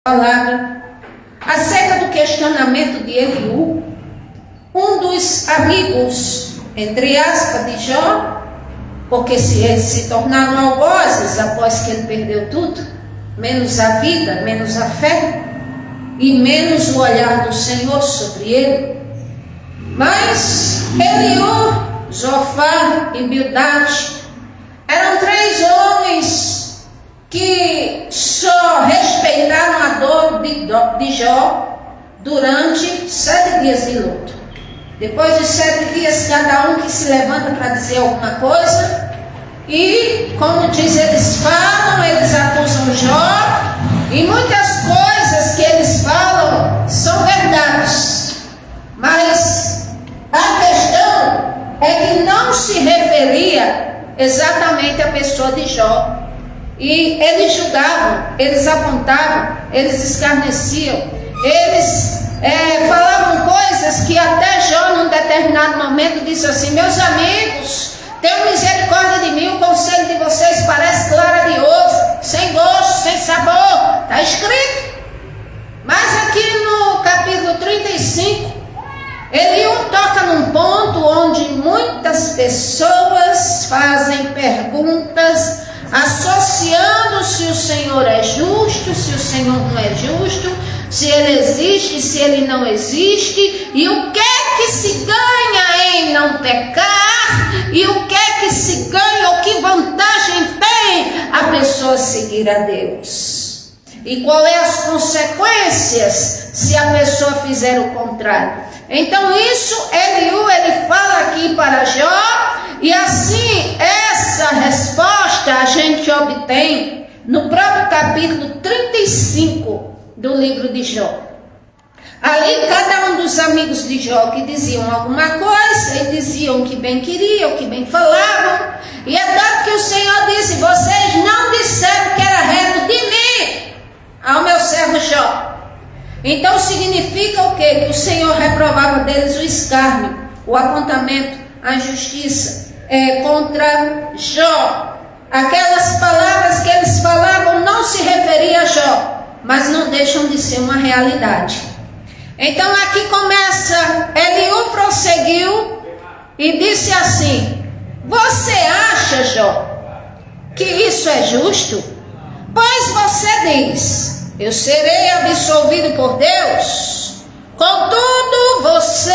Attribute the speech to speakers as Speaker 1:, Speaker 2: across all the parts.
Speaker 1: palavra acerca do questionamento de Eliú, um dos amigos, entre aspas, de Jó, porque eles se tornaram algozes após que ele perdeu tudo, menos a vida, menos a fé e menos o olhar do Senhor sobre ele. Mas Eliú, Zofar e Bildade eram três homens que só respeitaram a dor de Jó durante 7 dias de luto. Depois dos 7 dias, cada um que se levanta para dizer alguma coisa, e como diz, eles falam, eles acusam Jó, e muitas coisas que eles falam são verdades, mas a questão é que não se referia exatamente à pessoa de Jó. E eles julgavam, eles apontavam, eles escarneciam, eles falavam coisas que até Jó, num determinado momento, disse assim: meus amigos, tenham misericórdia de mim, o conselho de vocês parece clara de ovo, sem gosto, sem sabor, está escrito. Mas aqui no capítulo 35, Eliú toca num ponto onde muitas pessoas fazem perguntas, associando se o Senhor é justo, se o Senhor não é justo, se ele existe, se ele não existe, e o que é que se ganha em não pecar, e o que é que se ganha, ou que vantagem tem a pessoa seguir a Deus, e qual é as consequências se a pessoa fizer o contrário. Então isso Eliú, ele fala aqui para Jó, e assim essa resposta a gente obtém no próprio capítulo 35 do livro de Jó. Ali cada um dos amigos de Jó que diziam alguma coisa, e diziam o que bem queriam, o que bem falavam, e é tanto que o Senhor disse: vocês não disseram que era reto de mim ao meu servo Jó. Então significa o quê? Que o Senhor reprovava deles o escárnio, o apontamento, a injustiça contra Jó. Aquelas palavras que eles falavam não se referiam a Jó, mas não deixam de ser uma realidade. Então aqui começa, Eliú prosseguiu e disse assim: você acha, Jó, que isso é justo? Pois você diz: eu serei absolvido por Deus. Contudo, você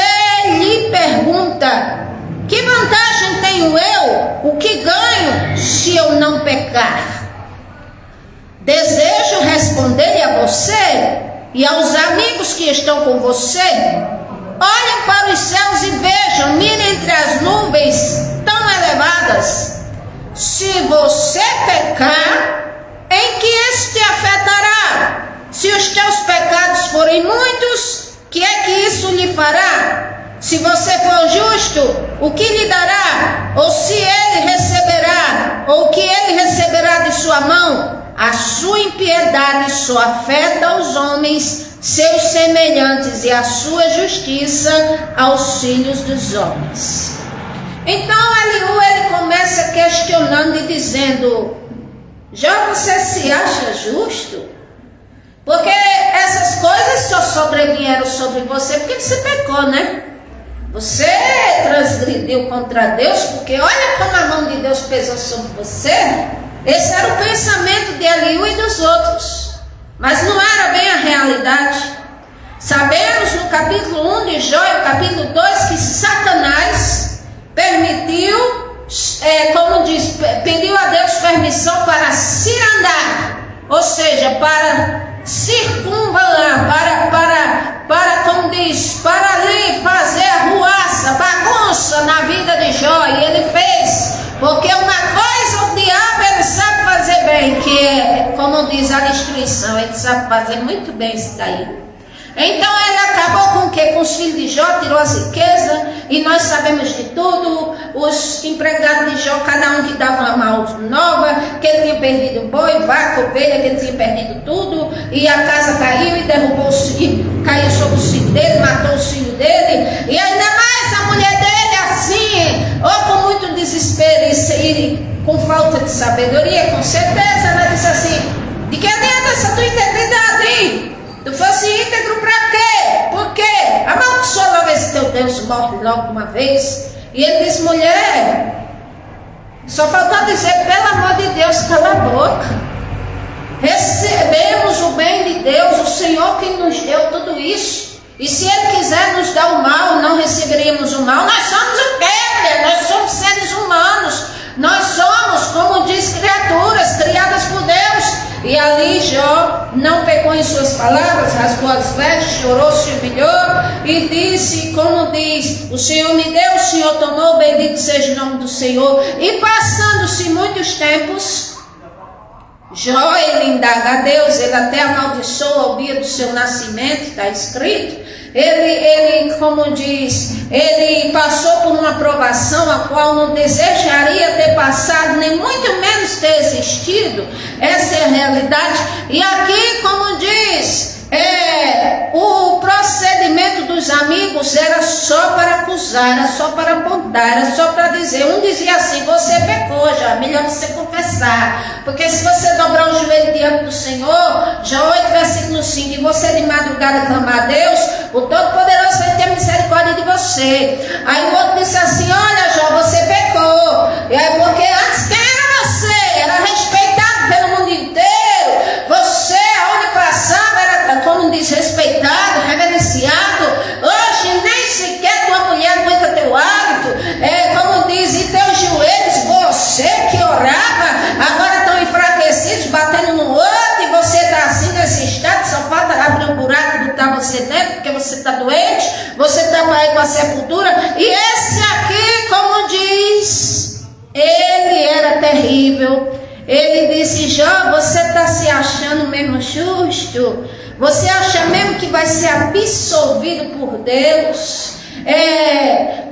Speaker 1: lhe pergunta: que vantagem tenho eu? O que ganho se eu não pecar? Desejo responder a você e aos amigos que estão com você: olhem para os céus e vejam, mirem entre as nuvens tão elevadas. Se você pecar, em que isso te afetará? Se os teus pecados forem muitos, que é que isso lhe fará? Se você for justo, o que lhe dará? Ou se ele receberá, ou o que ele receberá de sua mão? A sua impiedade só afeta os homens, seus semelhantes, e a sua justiça aos filhos dos homens. Então Eliú, ele começa questionando e dizendo: Jó, você se acha justo? Porque essas coisas só sobrevieram sobre você porque você pecou, né? Você transgrediu contra Deus, porque olha como a mão de Deus pesou sobre você. Esse era o pensamento de Eliú e dos outros, mas não era bem a realidade. Sabemos no capítulo 1 de Jó e o capítulo 2 que Satanás permitiu, como diz, pediu a Deus permissão para cirandar, ou seja, para circunvalar, como diz, para ali fazer arruaça, bagunça na vida de Jó, e ele fez, porque uma coisa o diabo ele sabe fazer bem, que é, como diz, a destruição. Ele sabe fazer muito bem isso daí. Então ele acabou com o quê? Com os filhos de Jó, tirou as riquezas, e nós sabemos de tudo. Os empregados de Jó, cada um que dava uma mão nova, que ele tinha perdido boi, vaca, ovelha, que ele tinha perdido tudo, e a casa caiu e derrubou, e caiu sobre o filho dele, matou os filhos dele, e ainda mais a mulher dele assim, ou com muito desespero e com falta de sabedoria, com certeza, ela disse assim: de que adianta essa tua integridade? morre logo de uma vez. E ele disse: mulher, só faltou dizer, pelo amor de Deus, cala a boca. Recebemos o bem de Deus, o Senhor que nos deu tudo isso. E se Ele quiser nos dar o mal, não receberíamos o mal. Nós somos o quê, mulher? Nós somos seres humanos. Nós somos, como diz, criaturas criadas por Deus. E ali Jó não pecou em suas palavras, rasgou as vestes, chorou, se humilhou e disse, como diz: o Senhor me deu, o Senhor tomou, bendito seja o nome do Senhor. E passando-se muitos tempos, Jó, ele indaga a Deus, ele até amaldiçoa o dia do seu nascimento, está escrito. Ele, como diz, ele passou por uma provação a qual não desejaria ter passado, nem muito menos ter existido. Essa é a realidade. E aqui, como diz, o procedimento dos amigos era só para acusar, era só para apontar, era só para dizer. Um dizia assim: você pecou, já melhor você confessar, porque se você dobrar o joelho diante do Senhor, já 8 versículo 5, e você de madrugada clamar a Deus, o Todo-Poderoso vai ter misericórdia de você. Aí o outro disse assim: olha, Jó, você pecou, porque antes quem era você? Era respeitado pelo mundo inteiro. Você, aonde passava, era, como diz, respeitado, reverenciado. Hoje nem sequer tua mulher aguenta teu hábito. Como diz, e teus joelhos, você que orava, agora estão enfraquecidos, batendo no outro, e você está assim nesse estado, só falta abrir um buraco e botar você dentro, porque você está doente, você está para ir para a sepultura. E esse aqui, como diz, ele era terrível. Ele disse: Jó, você está se achando mesmo justo? Você acha mesmo que vai ser absolvido por Deus?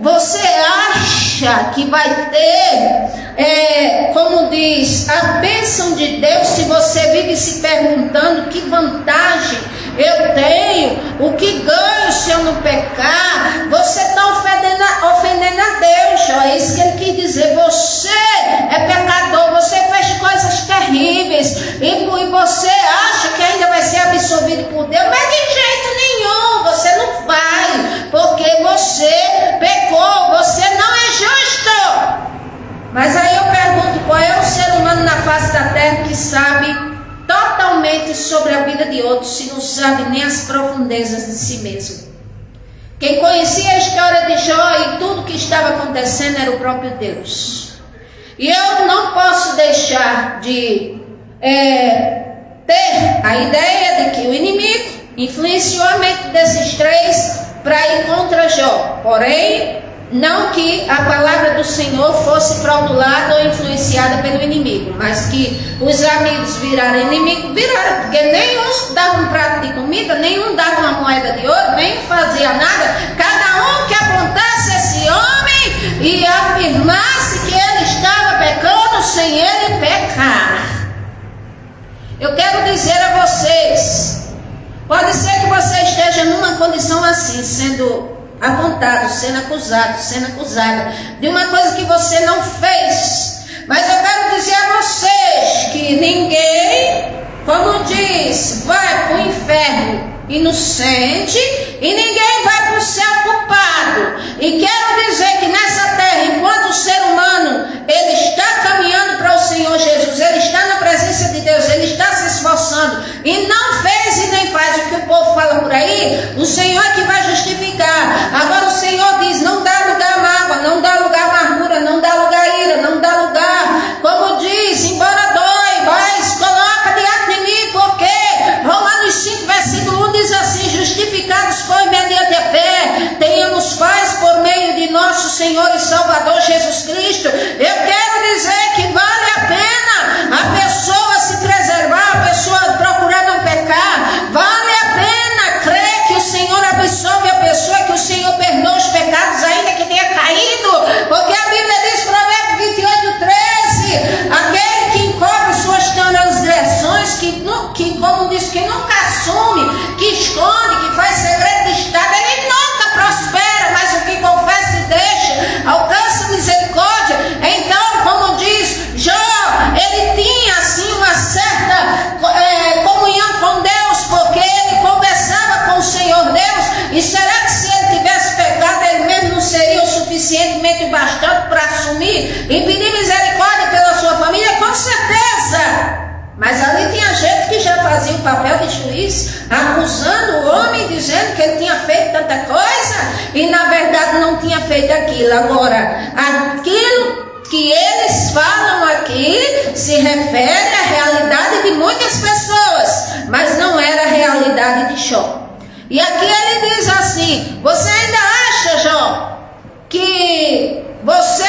Speaker 1: Você acha que vai ter, como diz, a bênção de Deus se você vive se perguntando que vantagem eu tenho, o que ganho se eu não pecar? Você está ofendendo a Deus, Jó. É isso que ele quis dizer. Você é pecador, você fez coisas terríveis e você acha que ainda vai ser absolvido por Deus, mas de jeito nenhum, você não vai, porque você pecou, você não é justo. Mas aí eu pergunto: qual é o ser humano na face da terra que sabe totalmente sobre a vida de outros, se não sabe nem as profundezas de si mesmo? Quem conhecia a história de Jó e tudo que estava acontecendo era o próprio Deus. E eu não posso deixar de ter a ideia de que o inimigo influenciou a mente desses três para ir contra Jó. Porém, não que a palavra do Senhor fosse fraudulada ou influenciada pelo inimigo, mas que os amigos viraram inimigo, viraram, porque nenhum dava um prato de comida, nenhum dava uma moeda de ouro, nem fazia nada. Cada um que apontasse esse homem e afirmasse que ele estava pecando sem ele pecar. Eu quero dizer a vocês, pode ser que você esteja numa condição assim, sendo apontado, sendo acusado, sendo acusada de uma coisa que você não fez. Mas eu quero dizer a vocês que ninguém, como diz, vai para o inferno inocente e ninguém vai para o céu culpado. E quero dizer que nessa terra, enquanto o ser humano ele está caminhando para o Senhor Jesus, ele está na presença de Deus, ele está se esforçando e não fez e nem faz o que o povo fala por aí, o Senhor é que vai justificar. Agora o Senhor diz: não dá lugar à mágoa, não dá lugar à amargura, não dá lugar à ira, não dá lugar, como diz, embora dói, mas coloca diante de mim, porque Romanos 5 versículo 1 diz assim: justificados foi mediante a fé, tenhamos paz por meio de nosso Senhor e Salvador Jesus Cristo. Eu quero dizer que vale a pena a pessoa se preservar, a pessoa procurar não pecar, vale a pena crer que o Senhor absolve a pessoa, que o Senhor perdoa os pecados ainda que tenha caído, porque a Bíblia diz, Provérbios 28:13, aquele que encobre suas transgressões, que como diz, que nunca assume, que esconde, que faz segredo de estado, ele nunca prospera, mas o que confessa e deixa alcança misericórdia. Então, como diz Jó, ele tinha assim uma certa comunhão com Deus, porque ele conversava com o Senhor Deus. E será que se ele tivesse pecado, ele mesmo juiz, acusando o homem, dizendo que ele tinha feito tanta coisa e na verdade não tinha feito aquilo. Agora, aquilo que eles falam aqui se refere à realidade de muitas pessoas, mas não era a realidade de Jó. E aqui ele diz assim: você ainda acha, Jó, que você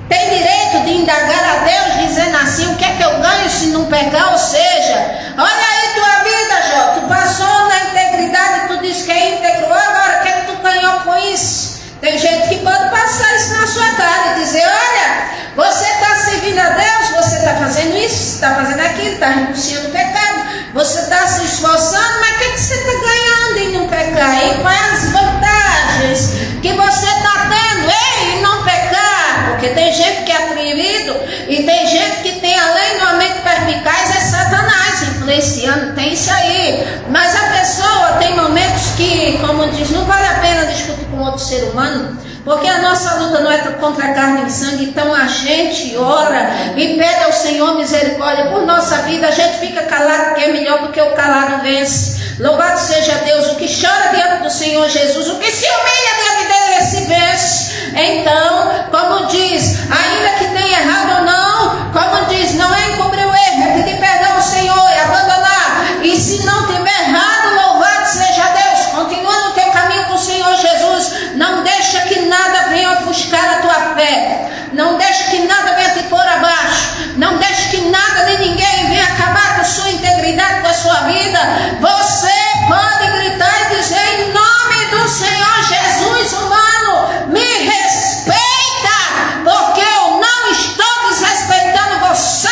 Speaker 1: tem direito de indagar a Deus dizendo assim: o que é que eu ganho se não pecar? Ou seja, olha aí tua vida, Jó, tu passou na integridade, tu diz que é íntegro, agora o que é que tu ganhou com isso? Tem gente que pode passar isso na sua cara e dizer: olha, você está servindo a Deus, você está fazendo isso, está fazendo aquilo, está renunciando ao pecado, você está se esforçando, mas o que você está ganhando em não pecar? E quais as vantagens que você está tendo em não pecar? Porque tem gente que é atrevido e tem gente que tem, além do mente perspicaz, é Satanás influenciando, tem isso aí. Mas a pessoa tem momentos que, como diz, não vale a pena discutir com outro ser humano, porque a nossa luta não é contra a carne e sangue. Então a gente ora e pede ao Senhor misericórdia por nossa vida. A gente fica calado porque é melhor, porque o calado vence. Louvado seja Deus. O que chora diante do Senhor Jesus, o que se humilha diante dele, esse vence. Então, como diz, ainda que tenha errado ou não, como diz, não é encobrir o erro, é pedir perdão ao Senhor e abandonar. E se não tiver errado, louvado seja Deus, continua no teu caminho com o Senhor Jesus. Não deixa que nada venha ofuscar a tua fé, não deixa que nada venha te pôr abaixo, não deixa que nada nem ninguém venha acabar com a sua integridade, com a sua vida. Você pode gritar e dizer: em nome do Senhor Jesus, humano, me respeita, porque eu não estou desrespeitando você.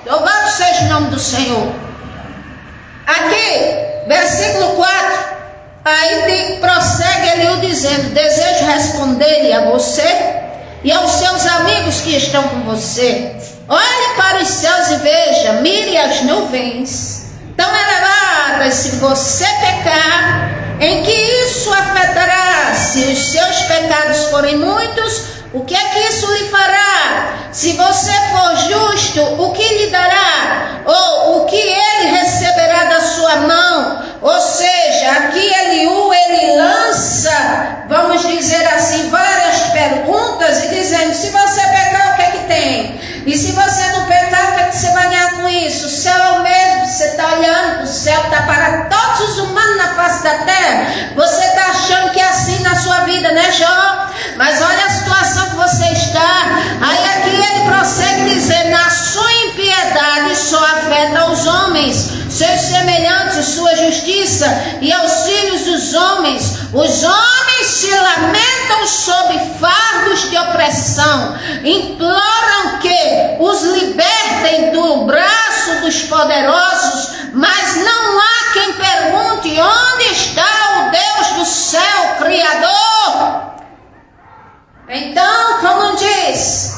Speaker 1: Louvado seja o nome do Senhor. Aqui, versículo 4, aí prossegue Eliú dizendo: desejo responder-lhe a você e aos seus amigos que estão com você. Olhe para os céus e veja, mire as nuvens tão elevadas. Se você pecar, em que isso afetará? Se os seus pecados forem muitos, o que é que isso lhe fará? Se você for justo, o que lhe dará? Ou o que ele receberá da sua mão? Ou seja, aqui Eliú, ele lança, vamos dizer assim, várias perguntas e dizendo: se você pecar, o que é que tem? E se você não pecar, o que é que você vai ganhar com isso? O céu é o mesmo, você está olhando, o céu está para todos os humanos na face da terra. Você está achando que é assim na sua vida, né, Jó? Mas olha a situação que você está. Aí aqui ele prossegue dizendo: a sua impiedade só afeta os homens, seus semelhantes, sua justiça e aos filhos dos homens. Os homens se lamentam sob fardos de opressão, imploram que os libertem do braço dos poderosos, mas não há quem pergunte: onde está o Deus do céu, Criador? Então, como diz,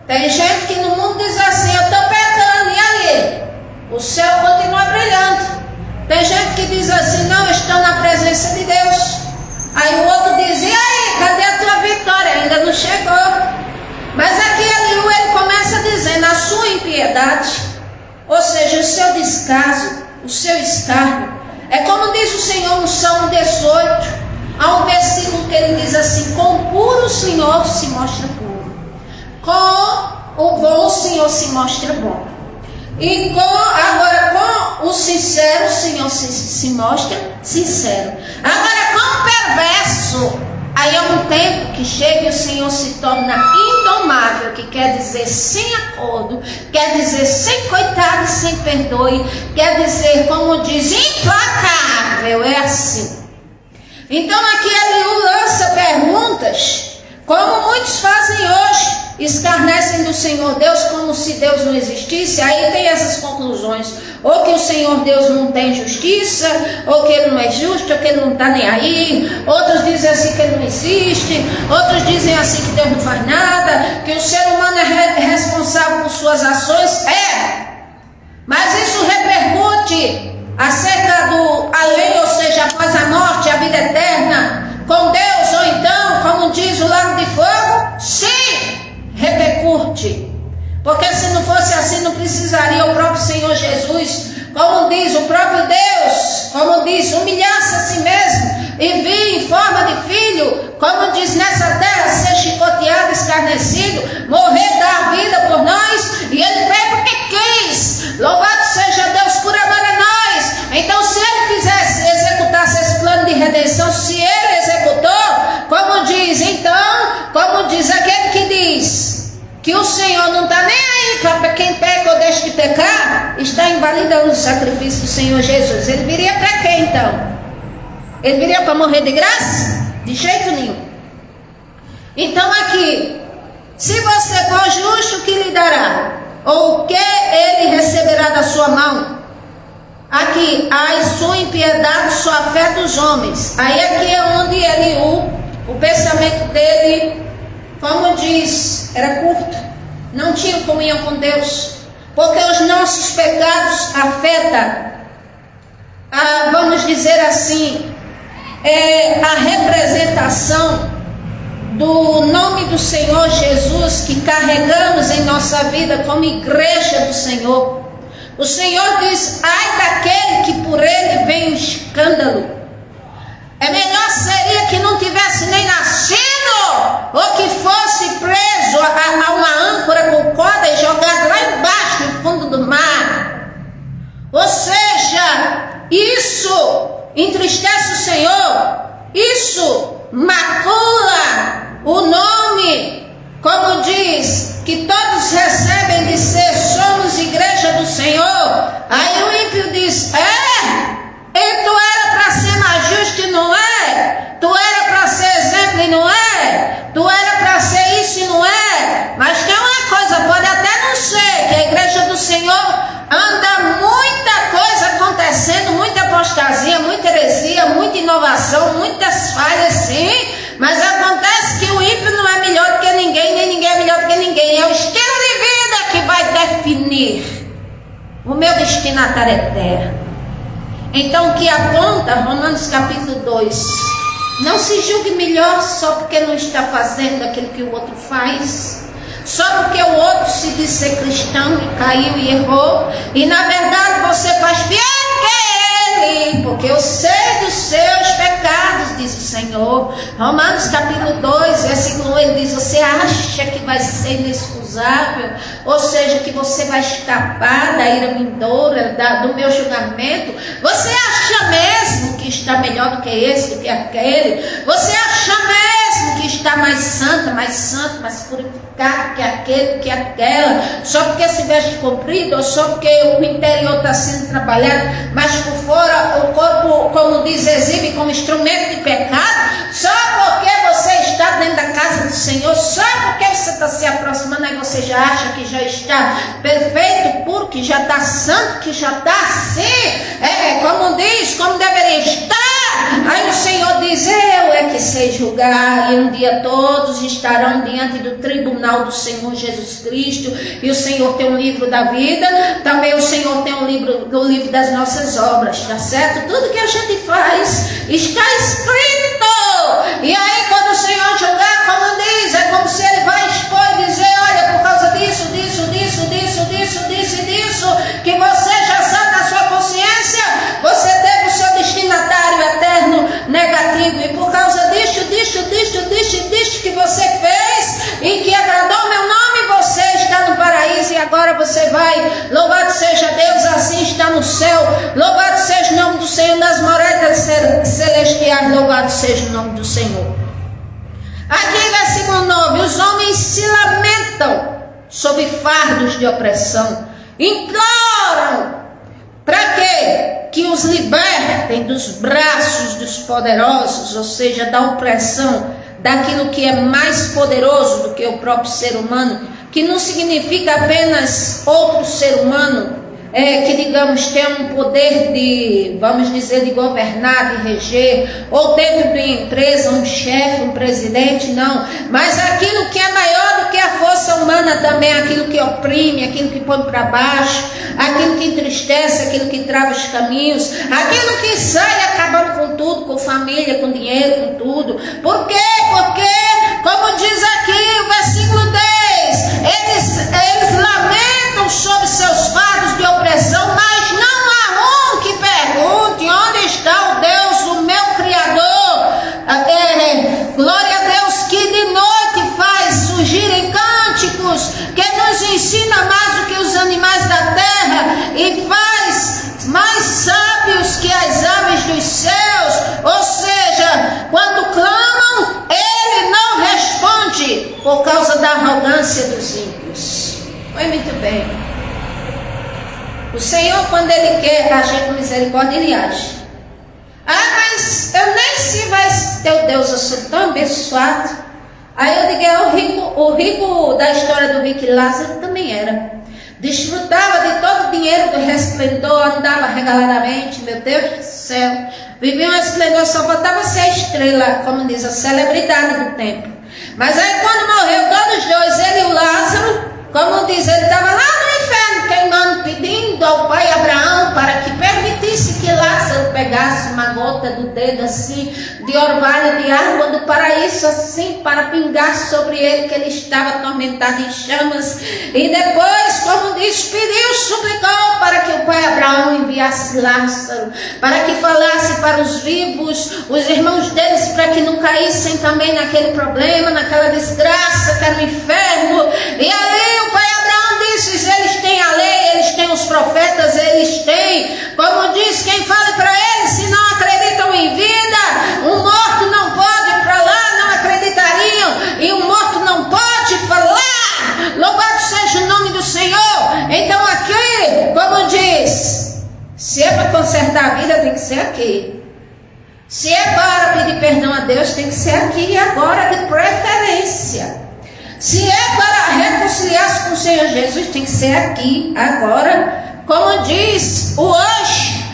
Speaker 1: tem gente que no mundo diz assim: eu estou pecando, e aí? O céu continua brilhando. Tem gente que diz assim: não, eu estou na presença de Deus. Aí o outro diz: e aí, cadê a tua vitória? Ainda não chegou. Mas aqui Eliú, ele começa dizendo: a sua impiedade, ou seja, o seu descaso, o seu escárnio, é como diz o Senhor no Salmo 18. Há um versículo que ele diz assim: com o puro o Senhor se mostra puro, com o bom o Senhor se mostra bom, e agora com o sincero o Senhor se mostra sincero. Agora com o perverso, aí é um tempo que chega e o Senhor se torna indomável, que quer dizer sem acordo, quer dizer sem coitado e sem perdoe, quer dizer, como diz, implacável. É assim. Então aqui Eliú lança perguntas, como muitos fazem hoje, escarnecem do Senhor Deus como se Deus não existisse. Aí tem essas conclusões: ou que o Senhor Deus não tem justiça, ou que ele não é justo, ou que ele não está nem aí. Outros dizem assim que ele não existe, outros dizem assim que Deus não faz nada, que o ser humano é responsável por suas ações. Mas isso repercute acerca do além, ou seja, após a morte, a vida eterna com Deus, ou então, como diz o lago de fogo? Sim, repercute. Porque se não fosse assim, não precisaria o próprio Senhor Jesus como diz o próprio Deus, como diz, humilhar-se a si mesmo e vir em forma de filho, como diz, nessa terra, ser chicoteado, escarnecido, morrer, dar a vida por nós, e ele veio porque quis. Louvado seja Deus por amar a nós. Então, se ele executasse esse plano de redenção, se ele executou, como diz, então, como diz aquele que diz que o Senhor não está nem aí para quem peca ou deixa de pecar, está invalidando o sacrifício do Senhor Jesus. Ele viria para quê então? Ele viria para morrer de graça? De jeito nenhum. Então aqui, se você for justo, o que lhe dará? Ou o que ele receberá da sua mão? Aqui, a sua impiedade só afeta os homens. Aí aqui é onde Eliú, o pensamento dele, como diz, era curto. Não tinha comunhão com Deus. Porque os nossos pecados afetam, vamos dizer assim, a representação do nome do Senhor Jesus que carregamos em nossa vida como igreja do Senhor. O Senhor diz: ai daquele que por ele vem o escândalo. É melhor seria que não tivesse nem nascido, ou que fosse preso a uma âncora com corda e jogado lá embaixo no fundo do mar. Ou seja, isso entristece o Senhor, isso macula o nome, como diz, que todos recebem de ser, somos igreja do Senhor. Aí o ímpio diz: e tu era para ser mais justo e não é? Tu era para ser exemplo e não é? Tu era para ser isso e não é? Mas tem uma coisa, pode até não ser, que a igreja do Senhor anda muita coisa acontecendo, muita apostasia, muita heresia, muita inovação, muitas falhas, sim, mas acontece que o ímpio não é melhor do que ninguém, nem ninguém é melhor do que ninguém. É o estilo de vida que vai definir o meu destinatário eterno. Então, o que aponta Romanos capítulo 2, não se julgue melhor só porque não está fazendo aquilo que o outro faz, só porque o outro se diz ser cristão e caiu e errou, e na verdade você faz pior que ele, porque eu sei dos seus pecados, diz o Senhor. Romanos capítulo 2, versículo 1, ele diz: você acha que vai ser inexcusável? Ou seja, que você vai escapar da ira vindoura, do meu julgamento? Você acha mesmo que está melhor do que esse, do que aquele? Você acha mesmo que está mais santo, mais purificado que aquele, que aquela? Só porque se veste comprido, ou só porque o interior está sendo trabalhado, mas por fora o corpo, como diz, exibe como instrumento de pecado? Só porque você está dentro da casa do Senhor, só porque você está se aproximando, aí você já acha que já está perfeito, puro, que já está santo, que já está assim, como diz, como deveria estar. Aí o Senhor diz: eu é que sei julgar, e um dia todos estarão diante do tribunal do Senhor Jesus Cristo, e o Senhor tem um livro da vida, também o Senhor tem um livro, o livro das nossas obras, tá certo? Tudo que a gente faz está escrito. E aí quando o Senhor julgar, como diz, é como se ele vai expor e dizer: olha, por causa disso, que você já sabe na sua consciência, você teve o seu destinatário eterno negativo, e por causa disto que você fez e que agradou meu nome, você está no paraíso e agora você vai. Louvado seja Deus, assim está no céu. Louvado seja o nome do Senhor nas moradas celestiais. Louvado seja o nome do Senhor. Aqui versículo 9: os homens se lamentam sob fardos de opressão, imploram para quê? Que os libertem dos braços dos poderosos, ou seja, da opressão daquilo que é mais poderoso do que o próprio ser humano, que não significa apenas outro ser humano, que digamos tem um poder de, vamos dizer, de governar, de reger, ou dentro de uma empresa, um chefe, um presidente, não, mas aquilo que é maior do que a força humana também, aquilo que oprime, aquilo que põe para baixo, aquilo que entristece, aquilo que trava os caminhos, aquilo que sai acabando com tudo, com família, com dinheiro, com tudo. Por quê? Porque, como diz aqui o versículo 10, eles lamentam sobre seus fardos de opressão, mas não há por causa da arrogância dos ímpios. Foi muito bem. O Senhor, quando Ele quer agir com misericórdia, Ele age. Mas eu nem sei vai teu Deus, eu sou tão abençoado. Aí eu digo, o rico da história do rico Lázaro também era. Desfrutava de todo o dinheiro do resplendor, andava regaladamente, meu Deus do céu. Vivia um esplendor, só faltava ser a estrela, como diz, a celebridade do tempo. Mas aí quando morreu todos os dois, ele e o Lázaro, como diz, ele estava lá no inferno queimando, pedindo ao pai Abraão para que permitisse que Lázaro pegasse uma gota do dedo assim, de orvalho de água do paraíso assim, para pingar sobre ele, que ele estava atormentado em chamas. E depois, como diz, pediu, suplicou para que o pai Abraão enviasse Lázaro, para que falasse para os vivos, os irmãos deles, para que não caíssem também naquele problema, naquela desgraça que era o inferno. E ali o pai Abraão disse, eles têm a lei, eles têm os profetas, eles têm, como diz, quem fale para eles, se não acreditam em vida, um morto não pode ir para lá, não acreditariam, e um morto não pode falar. Louvado seja o nome do Senhor. Então aqui, como diz, se é para consertar a vida, tem que ser aqui. Se é para pedir perdão a Deus, tem que ser aqui e agora, de preferência. Se é para reconciliar-se com o Senhor Jesus, tem que ser aqui, agora. Como diz o hoje,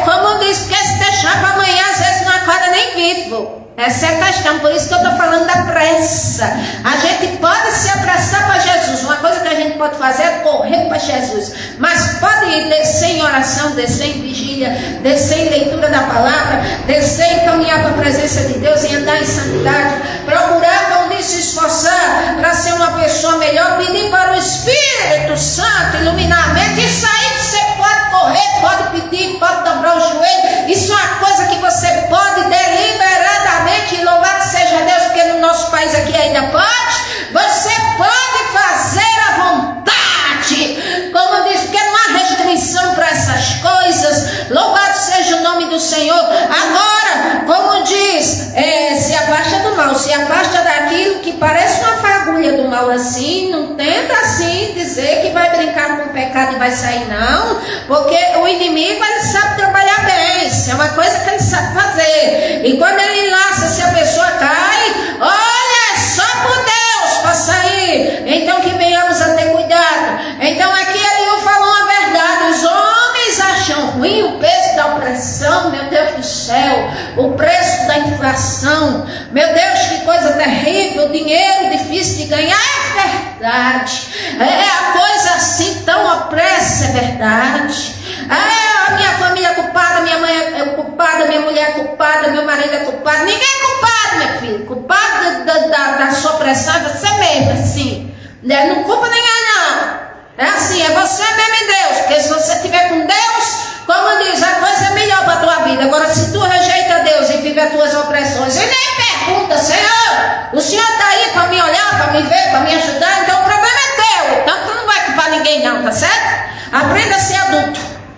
Speaker 1: como diz, porque se deixar para amanhã, às vezes não acorda nem vivo. Essa é a questão, por isso que eu estou falando da pressa. A gente pode se apressar para Jesus. Uma coisa que a gente pode fazer é correr para Jesus. Mas pode ir descer em oração, descer em vigília, descer em leitura da palavra, descer em caminhar para a presença de Deus e andar em santidade. Procurar, como disse, se esforçar para ser uma pessoa melhor. Pedir para o Espírito Santo iluminar a mente. Isso aí você pode correr, pode pedir, pode dobrar o joelho. Isso é uma coisa que você pode deliberadamente. E louvado seja Deus, porque no nosso país aqui ainda pode. Você pode fazer à vontade, como diz, porque não há restrição para essas coisas. Louvado seja o nome do Senhor. Agora, como diz, se afasta do mal, se afasta daquilo que parece uma fagulha do mal assim. Não tenta assim dizer que vai brincar com o pecado e vai sair, não, porque o inimigo, ele sabe trabalhar bem. Isso é uma coisa que ele sabe fazer. E quando ele lança, se a pessoa cai, olha, é só por Deus para sair. Então que venhamos a ter cuidado. Então aqui Eliú falou a verdade. Os homens acham ruim o peso da opressão, meu Deus do céu, o preço da inflação, meu Deus, que coisa terrível, dinheiro difícil de ganhar, é verdade. É a coisa assim tão opressa, é verdade. A minha família é culpada, minha mãe é culpada, minha mulher é culpada, meu marido é culpado. Ninguém é culpado, minha filha. Culpado da sua opressão é você mesmo, assim. Não culpa ninguém, não. É assim, é você mesmo em Deus. Porque se você estiver com Deus, como diz, a coisa é melhor para a tua vida. Agora, se tu rejeita Deus e vive as tuas opressões, e nem pergunta, Senhor, o Senhor está aí para me olhar, para me ver, para me ajudar, então o problema é teu. Então tu não vai culpar ninguém, não, tá certo? Aprenda a ser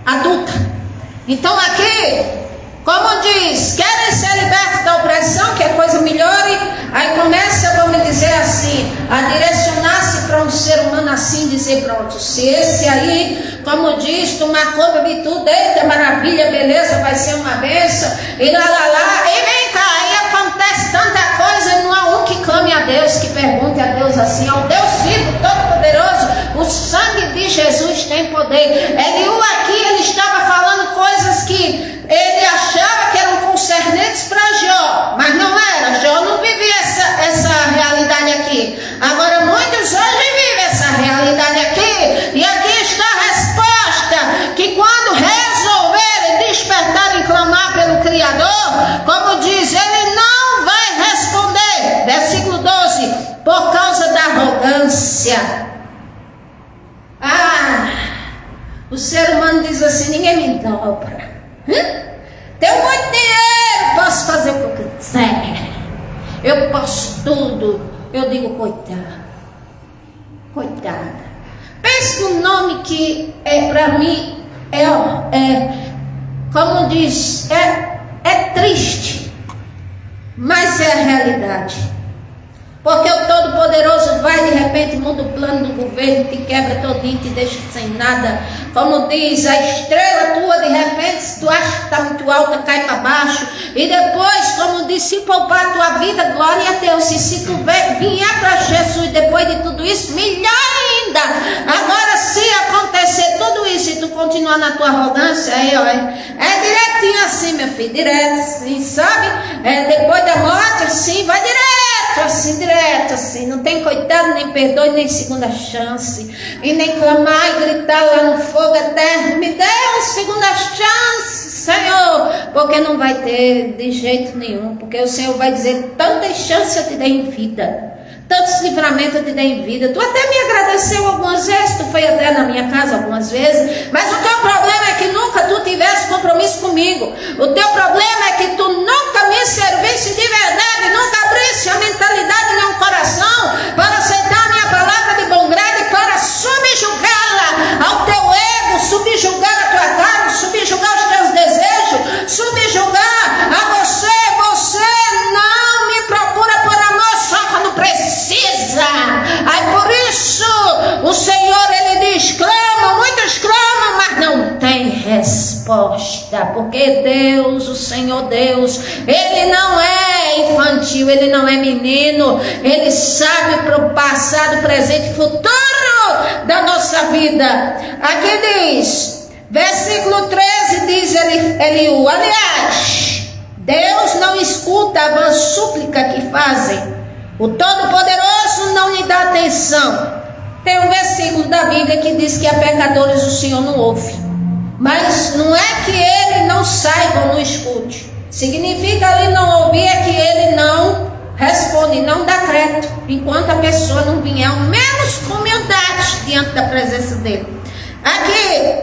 Speaker 1: adulta. Então aqui, como diz, querem ser libertos da opressão, que a coisa melhore, aí começa, vamos dizer assim, a direcionar-se para um ser humano assim, dizer, pronto, se esse aí, como diz, tomar conta de tudo, eita, maravilha, beleza, vai ser uma bênção, e lá, e vem cá, aí acontece tanta coisa, e não há um que clame a Deus, que pergunte a Deus assim, ao Deus vivo, todo-poderoso, o sangue de Jesus tem poder. Eliú aqui, ele estava falando coisas que ele achava que eram concernentes para Jó, mas não era. Jó não vivia essa realidade aqui. Agora muitos hoje vivem essa realidade aqui, e aqui está a resposta, que quando resolverem despertar e clamar pelo Criador, como diz, ele não vai responder. Versículo 12, por causa da arrogância. O ser humano diz assim, ninguém me dobra. Tenho muito dinheiro, posso fazer o que eu quiser, eu posso tudo. Eu digo, coitada. Pense no nome que para mim como diz, é triste, mas é a realidade. Porque o Todo-Poderoso vai, de repente, muda o plano do governo, te quebra todinho, te deixa sem nada. Como diz, a estrela tua, de repente, se tu acha que está muito alta, cai para baixo. E depois, como diz, se poupar a tua vida, glória a Deus. E se tu vier para Jesus, depois de tudo isso, melhor ainda. Agora, se acontecer tudo isso e tu continuar na tua arrogância, aí, ó, é direitinho assim, meu filho, direto assim, sabe? Depois da morte, assim, vai direto assim, não tem coitado, nem perdoe, nem segunda chance, e nem clamar e gritar lá no fogo eterno, me dê uma segunda chance, Senhor, porque não vai ter de jeito nenhum, porque o Senhor vai dizer, tantas chances eu te dei em vida, tantos livramentos eu te dei em vida, tu até me agradeceu algumas vezes, tu foi até na minha casa algumas vezes, mas o teu problema é que nunca tu tivesse compromisso comigo, o teu problema é que tu nunca me servisse de verdade, nunca abrisse a mentalidade em um coração para aceitar a minha palavra de bom grado e para subjugá-la ao teu ego, subjugar a tua carne, subjugar os teus desejos, subjugar a você não me procura por amor só quando precisa. Aí por isso o Senhor, ele diz, clamam, muitos clamam, mas não tem resposta, porque Deus, o Senhor Deus, ele não é infantil, ele não é menino, ele sabe para o passado, presente e futuro da nossa vida. Aqui diz, versículo 13, diz Eliú, aliás, Deus não escuta a súplica que fazem, o Todo-Poderoso não lhe dá atenção. Tem um versículo da Bíblia que diz que a pecadores o Senhor não ouve, mas não é que ele não saiba ou não escute, significa ali não ouvir é que ele não responde, não dá crédito, enquanto a pessoa não vier, ao menos com humildade diante da presença dele. Aqui,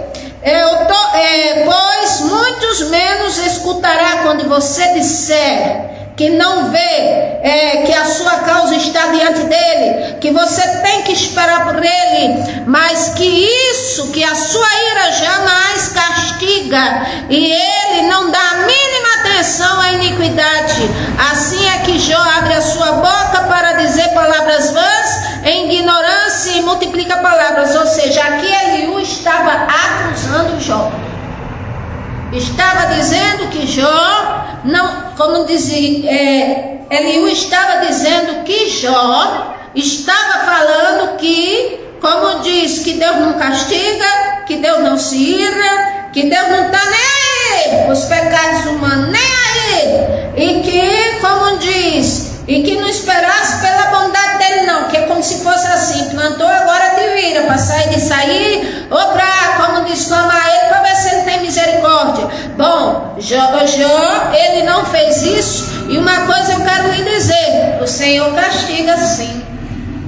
Speaker 1: pois muitos menos escutará quando você disser que não vê, que a sua causa está diante dele, que você tem que esperar por ele, mas que a sua ira jamais castiga, e ele não dá a mínima atenção à iniquidade. Assim é que Jó abre a sua boca para dizer palavras vãs, em ignorância, e multiplica palavras. Ou seja, aqui Eliú estava acusando Jó. Estava dizendo que Jó, não, como dizia, Eliú estava dizendo que Jó estava falando que, como diz, que Deus não castiga, que Deus não se ira, que Deus não está nem aí, os pecados humanos nem aí, e que, como diz, e que não esperasse pela bondade dele não, que é como se fosse assim, plantou, agora te vira, para sair de sair, ou para, como diz, clamar ele, para ver se ele tem misericórdia. Bom, Jó, ele não fez isso, e uma coisa eu quero lhe dizer, o Senhor castiga sim,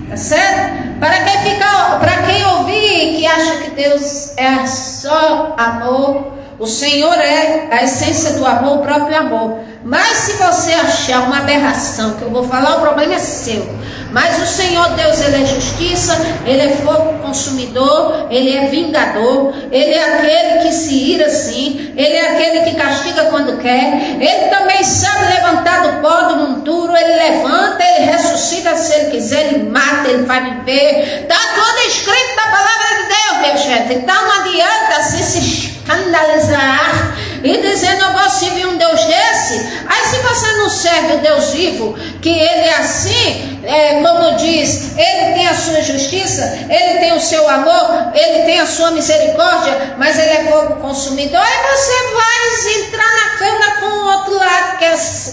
Speaker 1: tá certo? Para quem ouvir que acha que Deus é só amor, o Senhor é a essência do amor, o próprio amor. Mas se você achar uma aberração, que eu vou falar, o problema é seu. Mas o Senhor Deus, ele é justiça, ele é fogo consumidor, ele é vingador, ele é aquele que se ira sim, ele é aquele que castiga quando quer, ele também sabe levantar do pó do monturo, ele levanta, ele ressuscita se ele quiser, ele mata, ele faz viver. Está tudo escrito na palavra de Deus, minha gente. Então não adianta assim se escandalizar e dizendo eu vou servir um Deus desse. Aí se você não serve o Deus vivo, que ele é assim, como diz, ele tem a sua justiça, ele tem o seu amor, ele tem a sua misericórdia, mas ele é fogo consumidor, aí você vai entrar na cana com o outro lado,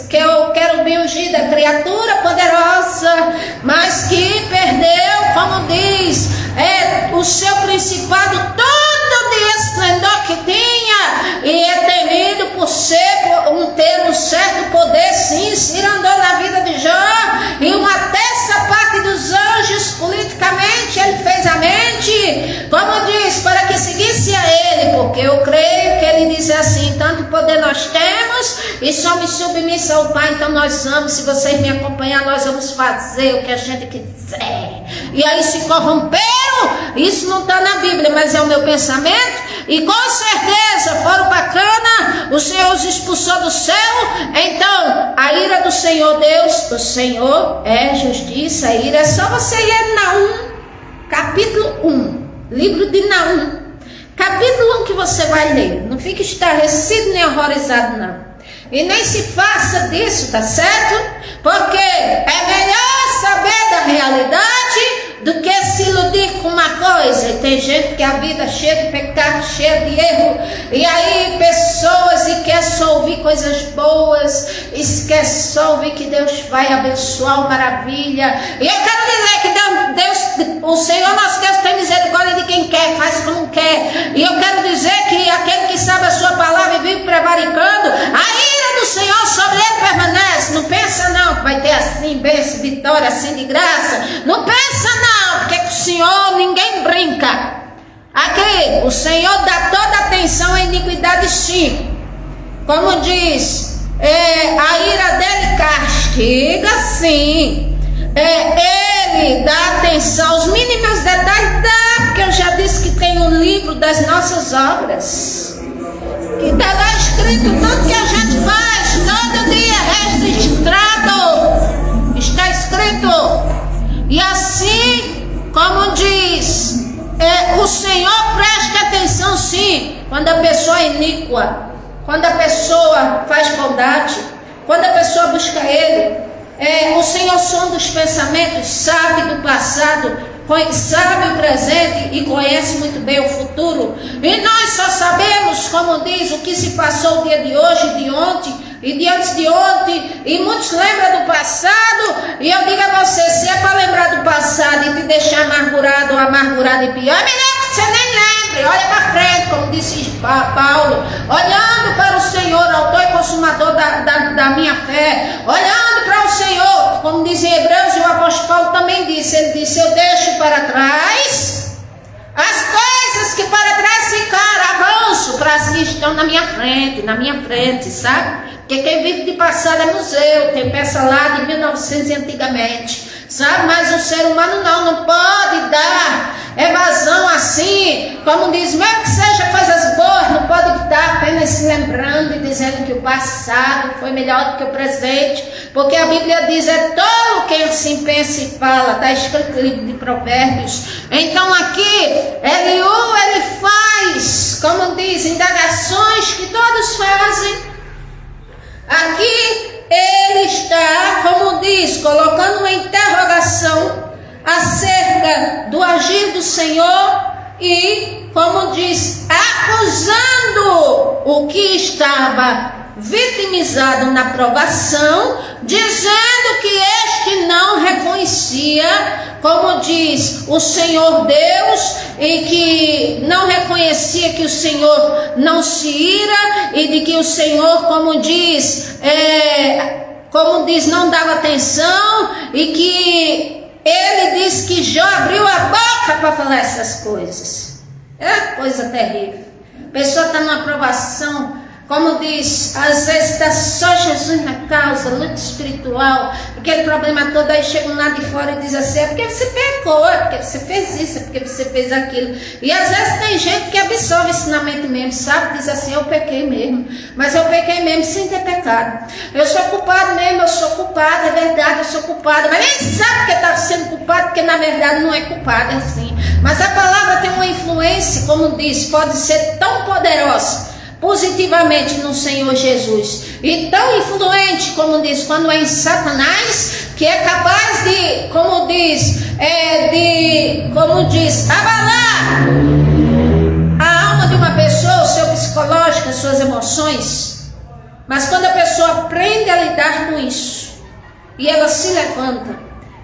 Speaker 1: que é o querubim ungido, a criatura poderosa, mas que perdeu, como diz, o seu principado todo de esplendor que tinha, e é temido por ter um certo poder, sim, se andou na vida de Jó, e uma terça parte dos anjos, politicamente, ele fez a mente, como diz, para que seguisse a ele, porque eu creio que ele diz assim, tanto poder nós temos, e somos submissos ao Pai, então nós vamos, se vocês me acompanhar, nós vamos fazer o que a gente quiser, e aí se corromperam, isso não está na Bíblia, mas é o meu pensamento, e com certeza foram para cana, o Senhor os expulsou do céu, então a ira do Senhor Deus, o Senhor é justiça, a ira é só você ler Naum, capítulo 1, livro de Naum, capítulo 1 que você vai ler. Não fique estarrecido nem horrorizado não. E nem se faça disso, tá certo? Porque é melhor saber da realidade do que se iludir com uma coisa. E tem gente que a vida é cheia de pecado, cheia de erro. E aí pessoas e quer só ouvir coisas boas, esquece só ouvir que Deus vai abençoar, maravilha. E eu quero dizer que Deus, o Senhor nosso Deus tem misericórdia de quem quer, faz como quer. E eu quero dizer que aquele que sabe a sua palavra e vive prevaricando, a ira do Senhor sobre ele permanece. Não pensa não que vai ter assim, bênção, vitória, assim de graça. Não pensa não, porque com o Senhor ninguém brinca. Aqui, o Senhor dá toda atenção à iniquidade sim. Como diz, a ira dele castiga sim. Ele dá atenção aos mínimos detalhes, porque eu já disse que tem um livro das nossas obras, que está lá escrito tudo que a gente faz, todo dia registrado, está escrito. E assim, como diz, o Senhor presta atenção sim, quando a pessoa é iníqua, quando a pessoa faz maldade, quando a pessoa busca Ele. O Senhor sonda os pensamentos, sabe do passado, sabe o presente e conhece muito bem o futuro. E nós só sabemos, como diz, o que se passou o dia de hoje, de ontem e de antes de ontem. E muitos lembram do passado. E eu digo a você, se é para lembrar do passado e te deixar amargurado ou amargurado e pior, é melhor que você nem lembre. Olha para frente, como disse Paulo, olhando para o Senhor, autor e consumador da minha fé, olhando para o Senhor, como diz em Hebreus, e o apóstolo Paulo também disse, ele disse, eu deixo para trás as coisas que para trás ficaram, avanço para as que estão na minha frente, sabe? Porque quem vive de passado é museu, tem peça lá de 1900 antigamente, sabe? Mas o ser humano não pode dar evasão assim, como diz, mesmo que seja coisas boas, não pode estar apenas se lembrando e dizendo que o passado foi melhor do que o presente, porque a Bíblia diz, é tolo quem assim pensa e fala, está escrito no livro de Provérbios. Então aqui, ele faz, como diz, indagações que todos fazem. Aqui ele está, como diz, colocando uma interrogação acerca do agir do Senhor e, como diz, acusando o que estava vitimizado na provação, dizendo que este não reconhecia, como diz, o Senhor Deus, e que não reconhecia que o Senhor não se ira, e de que o Senhor, como diz, não dava atenção, e que ele diz que Jó abriu a boca para falar essas coisas. É coisa terrível. A pessoa está numa provação, como diz, às vezes está só Jesus na causa, luta espiritual, aquele problema todo, aí chega um lá de fora e diz assim, é porque você pecou, é porque você fez isso, é porque você fez aquilo. E às vezes tem gente que absorve isso na mente mesmo, sabe? Diz assim, eu pequei mesmo, mas eu pequei mesmo sem ter pecado. Eu sou culpado mesmo, eu sou culpado, é verdade, eu sou culpado, mas nem sabe que está sendo culpado, porque na verdade não é culpado, é assim. Mas a palavra tem uma influência, como diz, pode ser tão poderosa, positivamente no Senhor Jesus, e tão influente, como diz, quando é em Satanás, que é capaz de, como diz, abalar a alma de uma pessoa, o seu psicológico, as suas emoções. Mas quando a pessoa aprende a lidar com isso, e ela se levanta,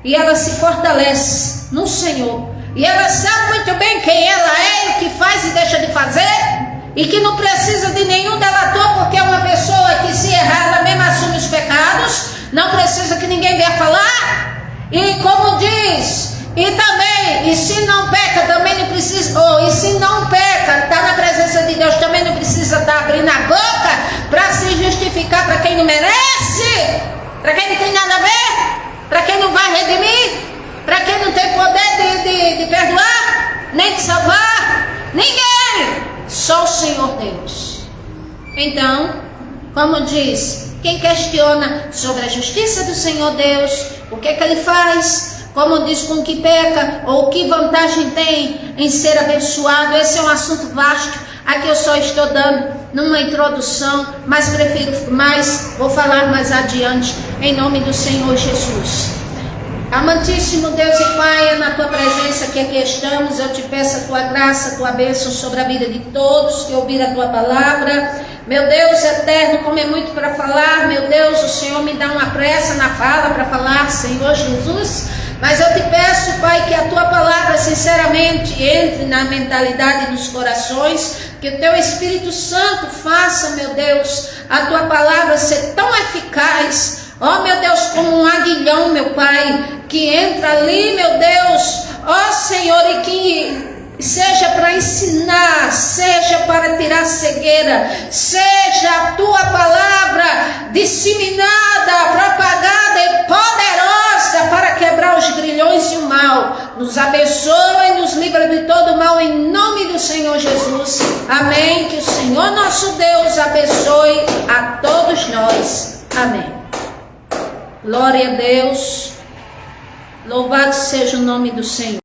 Speaker 1: e ela se fortalece no Senhor, e ela sabe muito bem quem ela é, o que faz e deixa de fazer, e que não precisa de nenhum delator, porque é uma pessoa que, se errar, ela mesma assume os pecados, não precisa que ninguém venha falar. E como diz, e também, e se não peca, também não precisa, e se não peca, está na presença de Deus, também não precisa estar abrindo a boca para se justificar para quem não merece, para quem não tem nada a ver, para quem não vai redimir, para quem não tem poder de perdoar, nem de salvar, ninguém. Só o Senhor Deus. Então, Como diz, quem questiona sobre a justiça do Senhor Deus, o que é que ele faz? Como diz, com que peca ou que vantagem tem em ser abençoado? Esse é um assunto vasto. Aqui eu só estou dando numa introdução, mas vou falar mais adiante, em nome do Senhor Jesus. Amantíssimo Deus e Pai, é na tua presença que aqui estamos. Eu te peço a tua graça, a tua bênção sobre a vida de todos que ouviram a tua palavra. Meu Deus eterno, como é muito para falar, meu Deus, o Senhor me dá uma pressa na fala para falar, Senhor Jesus. Mas eu te peço, Pai, que a tua palavra sinceramente entre na mentalidade dos corações, que o teu Espírito Santo faça, meu Deus, a tua palavra ser tão eficaz, ó meu Deus, como um aguilhão, meu Pai, que entra ali, meu Deus, ó Senhor, e que seja para ensinar, seja para tirar cegueira, seja a tua palavra disseminada, propagada e poderosa para quebrar os grilhões e o mal. Nos abençoa e nos livra de todo mal em nome do Senhor Jesus. Amém. Que o Senhor nosso Deus abençoe a todos nós. Amém. Glória a Deus. Louvado seja o nome do Senhor.